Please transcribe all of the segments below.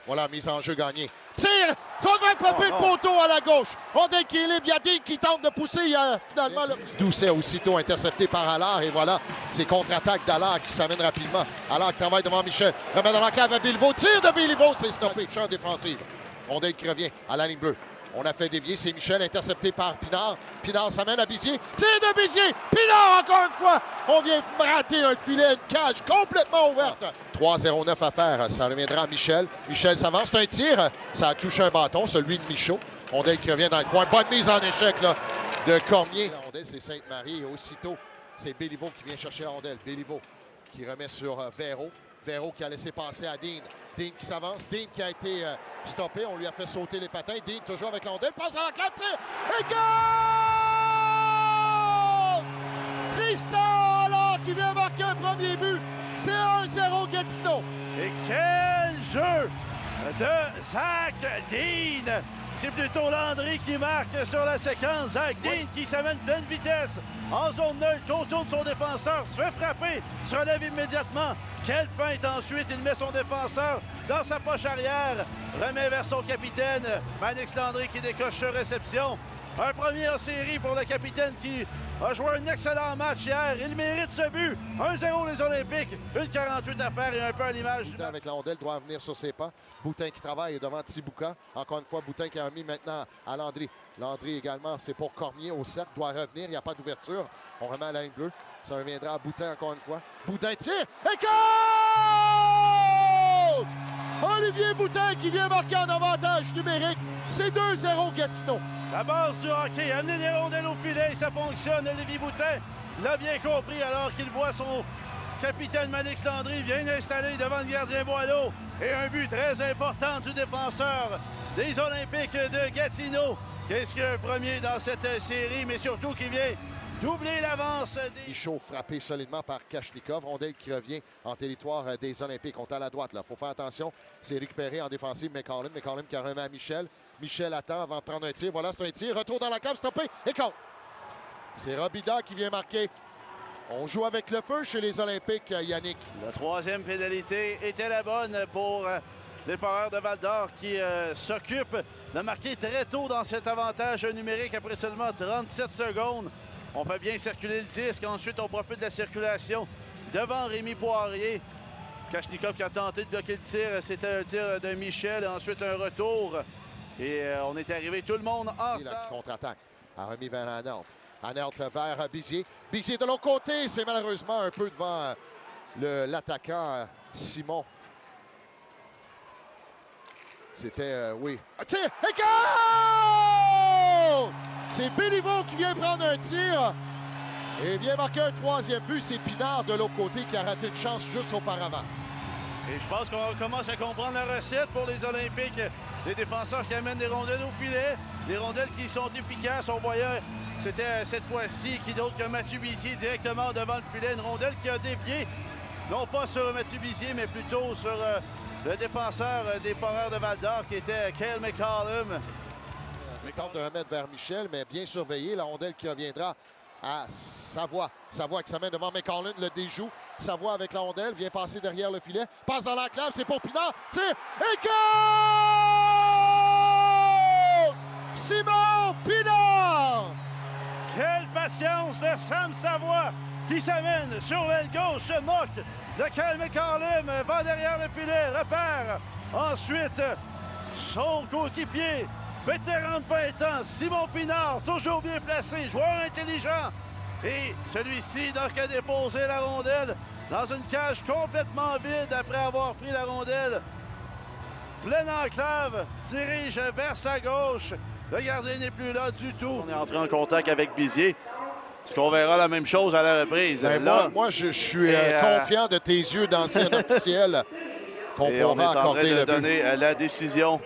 Voilà, mise en jeu gagnée. Tire! Faudrait frapper le poteau à la gauche. Ondel qui est libre. Il y a Dean qui tente de pousser. Finalement, Doucet aussitôt intercepté par Allard. Et voilà, c'est contre-attaque d'Allard qui s'amène rapidement. Allard qui travaille devant Michel. Remet dans la cave à Béliveau. Tire de Béliveau. C'est stoppé. Champ défensif. Ondel qui revient à la ligne bleue. On a fait dévier, c'est Michel, intercepté par Pinard. Pinard s'amène à Bizier. Tire de Bizier! Pinard, encore une fois! On vient rater un filet, une cage complètement ouverte. 3-0-9 à faire, ça reviendra à Michel. Michel s'avance, c'est un tir. Ça a touché un bâton, celui de Michaud. Ondel qui revient dans le coin. Bonne mise en échec là, de Cormier. Ondel, c'est Sainte-Marie. Et aussitôt, c'est Béliveau qui vient chercher Ondel. Béliveau qui remet sur Véro. Véro qui a laissé passer à Dean. Dean qui s'avance. Dean qui a été stoppé. On lui a fait sauter les patins. Dean toujours avec l'ondelle. Passe à la classe. Tire. Et goal! Tristan Allard qui vient marquer un premier but. C'est 1-0 Gatineau. Et quel jeu de Zach Dean! C'est plutôt Landry qui marque sur la séquence. Zach Dean qui s'amène pleine vitesse en zone neutre, contourne son défenseur, se fait frapper, se relève immédiatement. Quelle feinte ensuite, il met son défenseur dans sa poche arrière, remet vers son capitaine, Manix Landry qui décoche sur réception. Un premier en série pour le capitaine qui a joué un excellent match hier. Il mérite ce but. 1-0 les Olympiques. 1-48 à faire et un peu à l'image. Boutin avec la rondelle doit venir sur ses pas. Boutin qui travaille devant Tibouka. Encore une fois, Boutin qui a mis maintenant à Landry. Landry également, c'est pour Cormier au cercle. Doit revenir. Il n'y a pas d'ouverture. On remet à la ligne bleue. Ça reviendra à Boutin encore une fois. Boutin tire. Et goal! Olivier Boutin qui vient marquer en avantage numérique. C'est 2-0 Gatineau. La base du hockey, amener des rondelles au filet, ça fonctionne. Olivier Boutin l'a bien compris alors qu'il voit son capitaine Manix Landry vient installer devant le gardien Boileau. Et un but très important du défenseur des Olympiques de Gatineau. Qu'est-ce qu'il y a un premier dans cette série, mais surtout qui vient doubler l'avance des... Michaud frappé solidement par Kachnikov. Rondelle qui revient en territoire des Olympiques. On est à la droite, là. Il faut faire attention. C'est récupéré en défensive McCollum. McCollum qui remet à Michel. Michel attend avant de prendre un tir. Voilà, c'est un tir. Retour dans la cave, stoppé. Et compte. C'est Robida qui vient marquer. On joue avec le feu chez les Olympiques, Yannick. La troisième pénalité était la bonne pour les Foreurs de Val-d'Or qui s'occupent de marquer très tôt dans cet avantage numérique après seulement 37 secondes. On fait bien circuler le disque. Ensuite, on profite de la circulation devant Rémi Poirier. Kachnikov qui a tenté de bloquer le tir. C'était un tir de Michel. Ensuite, un retour. Et on est arrivé tout le monde en retard. Contre-attaque a remis vers Anert. Anert vers Bizier. Bizier de l'autre côté. C'est malheureusement un peu devant l'attaquant Simon. C'était, oui. Tir! Et goal! C'est Béliveau qui vient prendre un tir. Et vient marquer un troisième but. C'est Pinard de l'autre côté qui a raté une chance juste auparavant. Et je pense qu'on commence à comprendre la recette pour les Olympiques. Les défenseurs qui amènent des rondelles au filet. Des rondelles qui sont efficaces. On voyait, c'était cette fois-ci qui d'autre que Mathieu Bizier directement devant le filet. Une rondelle qui a dévié, non pas sur Mathieu Bizier, mais plutôt sur le défenseur des Foreurs de Val-d'Or qui était Cale McCollum. Il tente de remettre vers Michel, mais bien surveillé. La rondelle qui reviendra à Savoie. Savoie qui s'amène devant McCollum, le déjoue. Savoie avec la rondelle, vient passer derrière le filet. Passe dans l'enclave, c'est pour Pinard. Tire et goal! Simon Pinard! Quelle patience de Sam Savoie qui s'amène sur l'aile gauche, se moque de Cale McCollum, va derrière le filet, repère. Ensuite, son coéquipier, vétéran de 20 ans, Simon Pinard, toujours bien placé, joueur intelligent. Et celui-ci, donc, a déposé la rondelle dans une cage complètement vide après avoir pris la rondelle. Pleine enclave, se dirige vers sa gauche. Le gardien n'est plus là du tout. On est entré en contact avec Bizier. Est-ce qu'on verra la même chose à la reprise? Ben là, moi, je suis confiant de tes yeux d'ancien officiel qu'on pourra accorder le but. On est en train de donner la décision.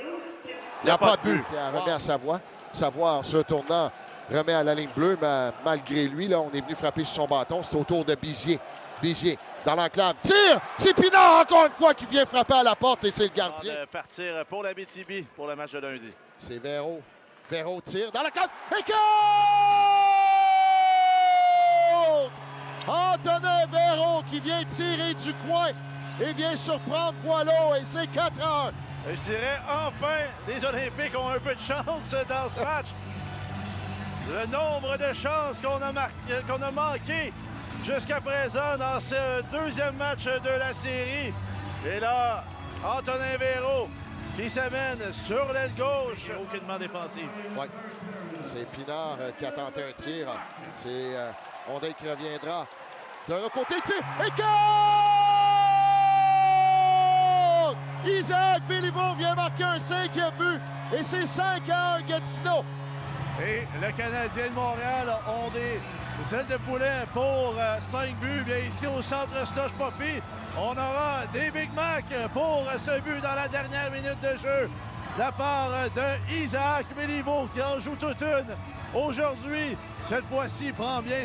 Il n'y a pas de but. Il remet à Savoie. Savoie, en se tournant, remet à la ligne bleue. Mais malgré lui, là, on est venu frapper sur son bâton. C'est au tour de Bizier. Bizier dans l'enclave. Tire! C'est Pinard, encore une fois, qui vient frapper à la porte et c'est le gardien. On va partir pour la BTB pour le match de lundi. C'est Véro. Véro tire dans la cave. Et goal! Antonin Véro qui vient tirer du coin et vient surprendre Boileau et c'est 4-1. Je dirais enfin, les Olympiques ont un peu de chance dans ce match. Le nombre de chances qu'on a manqué jusqu'à présent dans ce deuxième match de la série. Et là, Antonin Véro qui s'amène sur l'aile gauche. Aucunement défensif. Oui. C'est Pinard qui a tenté un tir. C'est Ondin qui reviendra. De l'autre côté, tir. Et goal! Isaac Béliveau vient marquer un 5e but. Et c'est 5-1 Gatineau. Et le Canadien de Montréal ont des ailes de poulet pour 5 buts. Bien ici au centre Slush Poppy, on aura des Big Mac pour ce but dans la dernière minute de jeu de la part de Isaac Béliveau qui en joue toute une. Aujourd'hui, cette fois-ci, prend bien